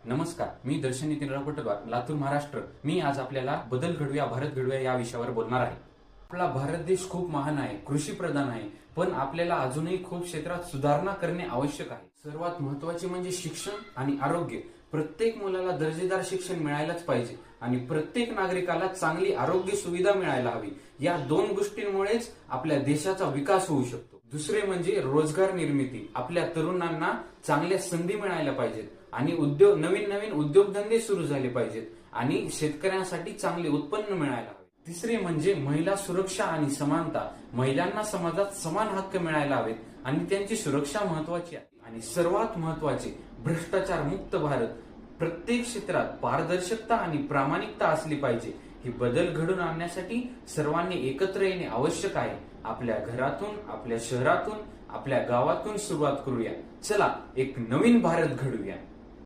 नमस्कार, मी दर्शन नितीनराव पटलवार, लातूर, महाराष्ट्र. मी आज आपल्याला बदल घडूया, भारत घडूया या विषयावर बोलणार आहे. आपला भारत देश खूप महान आहे, कृषी प्रधान आहे, पण आपल्याला अजूनही खूप क्षेत्रात सुधारणा करणे आवश्यक आहे. सर्वात महत्त्वाचे म्हणजे शिक्षण आणि आरोग्य. प्रत्येक मुलाला दर्जेदार शिक्षण मिळायलाच पाहिजे आणि प्रत्येक नागरिकाला चांगली आरोग्य सुविधा मिळायला हवी. या दोन गोष्टींमुळेच आपल्या देशाचा विकास होऊ शकतो. दुसरे म्हणजे रोजगार निर्मिती. आपल्या तरुणांना चांगल्या संधी मिळायला पाहिजेत आणि नवीन उद्योगधंदे सुरू झाले पाहिजेत आणि शेतकऱ्यांसाठी चांगले उत्पन्न मिळायला हवे. तिसरे म्हणजे महिला सुरक्षा आणि समानता. महिलांना समाजात समान हक्क मिळायला हवेत आणि त्यांची सुरक्षा महत्वाची आहे. आणि सर्वात महत्वाचे, भ्रष्टाचार मुक्त भारत. प्रत्येक क्षेत्रात पारदर्शकता आणि प्रामाणिकता असली पाहिजे. ही बदल घडून आणण्यासाठी सर्वांनी एकत्र येणे आवश्यक आहे. आपल्या घरातून, आपल्या शहरातून, आपल्या गावातून सुरुवात करूया. चला, एक नवीन भारत घडूया.